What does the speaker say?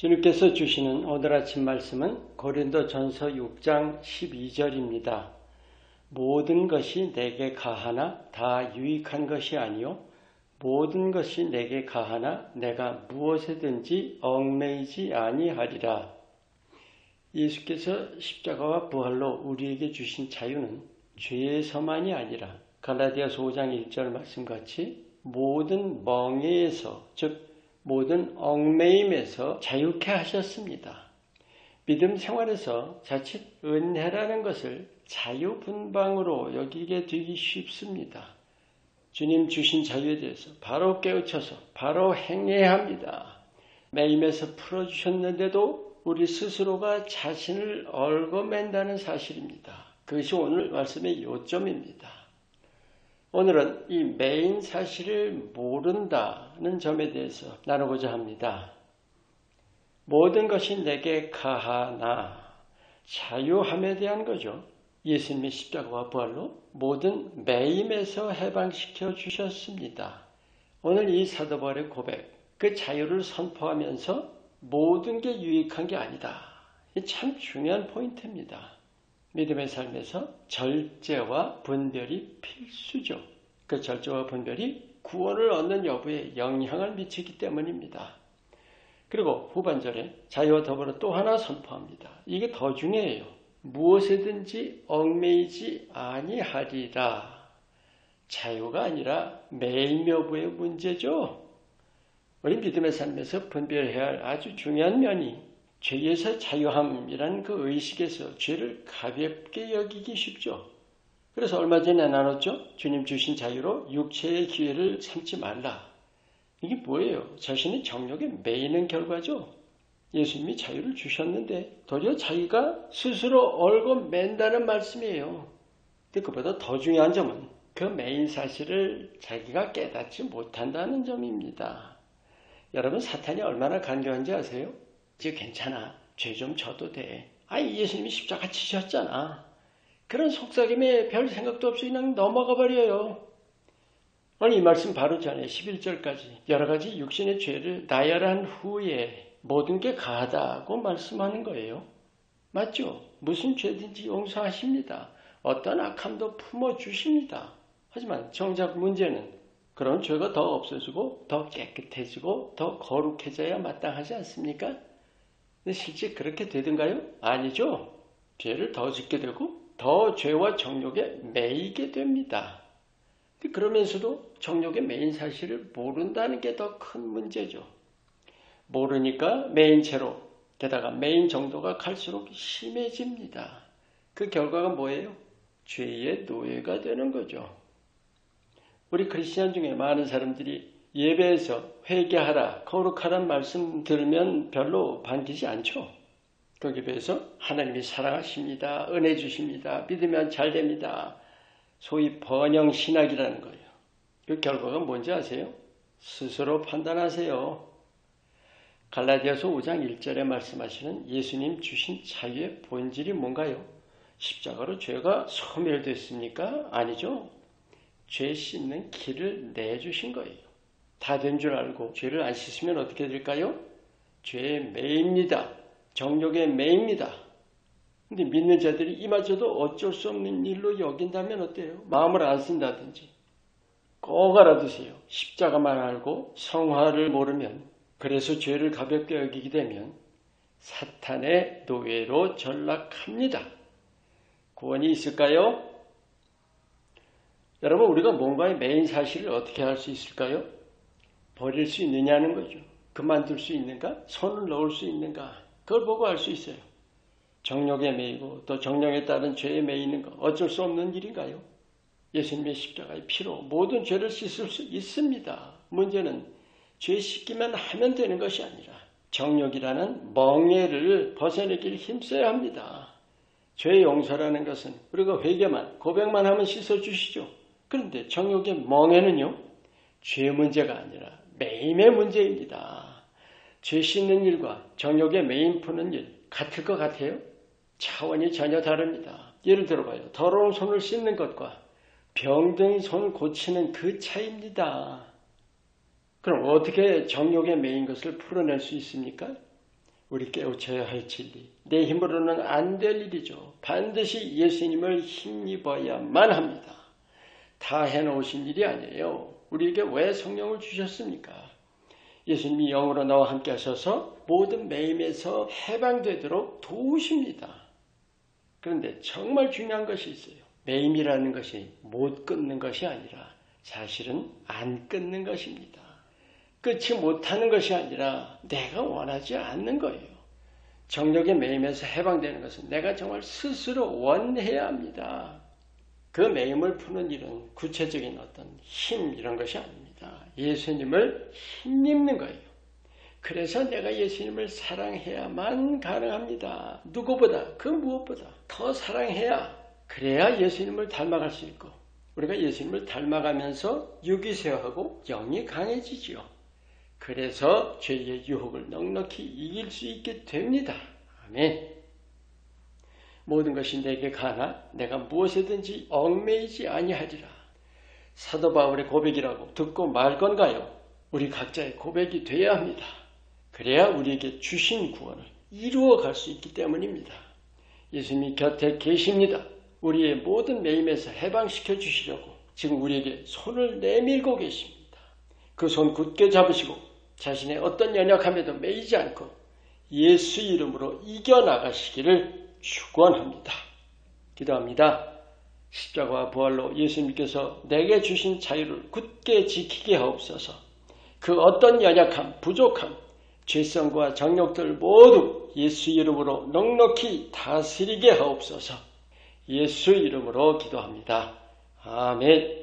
주님께서 주시는 오늘 아침 말씀은 고린도전서 6장 12절입니다. 모든 것이 내게 가하나 다 유익한 것이 아니요 모든 것이 내게 가하나 내가 무엇에든지 얽매이지 아니하리라. 예수께서 십자가와 부활로 우리에게 주신 자유는 죄에서만이 아니라 갈라디아서 5장 1절 말씀같이 모든 멍에에서 즉 모든 얽매임에서 자유케 하셨습니다. 믿음 생활에서 자칫 은혜라는 것을 자유분방으로 여기게 되기 쉽습니다. 주님 주신 자유에 대해서 바로 깨우쳐서 바로 행해야 합니다. 매임에서 풀어주셨는데도 우리 스스로가 자신을 얽어맨다는 사실입니다. 그것이 오늘 말씀의 요점입니다. 오늘은 이 매인 사실을 모른다는 점에 대해서 나누고자 합니다. 모든 것이 내게 가하나 자유함에 대한 거죠. 예수님의 십자가와 부활로 모든 매임에서 해방시켜 주셨습니다. 오늘 이 사도 바울의 고백, 그 자유를 선포하면서 모든 게 유익한 게 아니다. 이 참 중요한 포인트입니다. 믿음의 삶에서 절제와 분별이 필수죠. 그 절제와 분별이 구원을 얻는 여부에 영향을 미치기 때문입니다. 그리고 후반절에 자유와 더불어 또 하나 선포합니다. 이게 더 중요해요. 무엇에든지 얽매이지 아니하리라. 자유가 아니라 매임 여부의 문제죠. 우리 믿음의 삶에서 분별해야 할 아주 중요한 면이 죄에서 자유함이라는 그 의식에서 죄를 가볍게 여기기 쉽죠. 그래서 얼마 전에 나눴죠. 주님 주신 자유로 육체의 기회를 삼지 말라. 이게 뭐예요? 자신의 정욕에 매이는 결과죠. 예수님이 자유를 주셨는데 도리어 자기가 스스로 얽어맨다는 말씀이에요. 근데 그보다 더 중요한 점은 그 매인 사실을 자기가 깨닫지 못한다는 점입니다. 여러분 사탄이 얼마나 간교한지 아세요? 이제 괜찮아. 죄 좀 져도 돼. 예수님이 십자가 지셨잖아. 그런 속삭임에 별 생각도 없이 그냥 넘어가 버려요. 이 말씀 바로 전에 11절까지 여러 가지 육신의 죄를 나열한 후에 모든 게 가하다고 말씀하는 거예요. 맞죠? 무슨 죄든지 용서하십니다. 어떤 악함도 품어주십니다. 하지만 정작 문제는 그런 죄가 더 없어지고 더 깨끗해지고 더 거룩해져야 마땅하지 않습니까? 근데 실제 그렇게 되던가요? 아니죠. 죄를 더 짓게 되고 더 죄와 정욕에 매이게 됩니다. 그러면서도 정욕의 매인 사실을 모른다는 게 더 큰 문제죠. 모르니까 매인 채로 게다가 매인 정도가 갈수록 심해집니다. 그 결과가 뭐예요? 죄의 노예가 되는 거죠. 우리 크리스천 중에 많은 사람들이 예배에서 회개하라, 거룩하라는 말씀 들으면 별로 반기지 않죠. 거기에 비해서 하나님이 사랑하십니다. 은혜 주십니다. 믿으면 잘 됩니다. 소위 번영신학이라는 거예요. 그 결과가 뭔지 아세요? 스스로 판단하세요. 갈라디아서 5장 1절에 말씀하시는 예수님 주신 자유의 본질이 뭔가요? 십자가로 죄가 소멸됐습니까? 아니죠. 죄 씻는 길을 내주신 거예요. 다 된 줄 알고 죄를 안 씻으면 어떻게 될까요? 죄에 매입니다. 정욕에 매입니다. 근데 믿는 자들이 이마저도 어쩔 수 없는 일로 여긴다면 어때요? 마음을 안 쓴다든지 꼭 알아두세요. 십자가만 알고 성화를 모르면 그래서 죄를 가볍게 여기게 되면 사탄의 노예로 전락합니다. 구원이 있을까요? 여러분 우리가 뭔가의 매인 사실을 어떻게 할 수 있을까요? 버릴 수 있느냐는 거죠. 그만둘 수 있는가? 손을 넣을 수 있는가? 그걸 보고 알 수 있어요. 정욕에 매이고 또 정욕에 따른 죄에 매이는 거 어쩔 수 없는 일인가요? 예수님의 십자가의 피로 모든 죄를 씻을 수 있습니다. 문제는 죄 씻기만 하면 되는 것이 아니라 정욕이라는 멍에를 벗어내길 힘써야 합니다. 죄 용서라는 것은 우리가 회개만 고백만 하면 씻어주시죠. 그런데 정욕의 멍에는요. 죄 문제가 아니라 매임의 문제입니다. 죄 씻는 일과 정욕의 매임 푸는 일 같을 것 같아요? 차원이 전혀 다릅니다. 예를 들어봐요. 더러운 손을 씻는 것과 병든 손 고치는 그 차이입니다. 그럼 어떻게 정욕에 매인 것을 풀어낼 수 있습니까? 우리 깨우쳐야 할 진리. 내 힘으로는 안 될 일이죠. 반드시 예수님을 힘입어야만 합니다. 다 해놓으신 일이 아니에요. 우리에게 왜 성령을 주셨습니까? 예수님이 영으로 나와 함께 하셔서 모든 매임에서 해방되도록 도우십니다. 그런데 정말 중요한 것이 있어요. 매임이라는 것이 못 끊는 것이 아니라 사실은 안 끊는 것입니다. 끊지 못하는 것이 아니라 내가 원하지 않는 거예요. 정욕의 매임에서 해방되는 것은 내가 정말 스스로 원해야 합니다. 그 매임을 푸는 일은 구체적인 어떤 힘 이런 것이 아닙니다. 예수님을 힘입는 거예요. 그래서 내가 예수님을 사랑해야만 가능합니다. 누구보다 그 무엇보다 더 사랑해야 그래야 예수님을 닮아갈 수 있고 우리가 예수님을 닮아가면서 육이 쇠하고 영이 강해지지요. 그래서 죄의 유혹을 넉넉히 이길 수 있게 됩니다. 아멘. 모든 것이 내게 가나 내가 무엇에든지 얽매이지 아니하리라. 사도 바울의 고백이라고 듣고 말 건가요? 우리 각자의 고백이 되어야 합니다. 그래야 우리에게 주신 구원을 이루어 갈 수 있기 때문입니다. 예수님이 곁에 계십니다. 우리의 모든 매임에서 해방시켜 주시려고 지금 우리에게 손을 내밀고 계십니다. 그 손 굳게 잡으시고 자신의 어떤 연약함에도 매이지 않고 예수 이름으로 이겨나가시기를 축원합니다. 기도합니다. 십자가와 부활로 예수님께서 내게 주신 자유를 굳게 지키게 하옵소서. 그 어떤 연약함, 부족함, 죄성과 정욕들 모두 예수 이름으로 넉넉히 다스리게 하옵소서. 예수 이름으로 기도합니다. 아멘.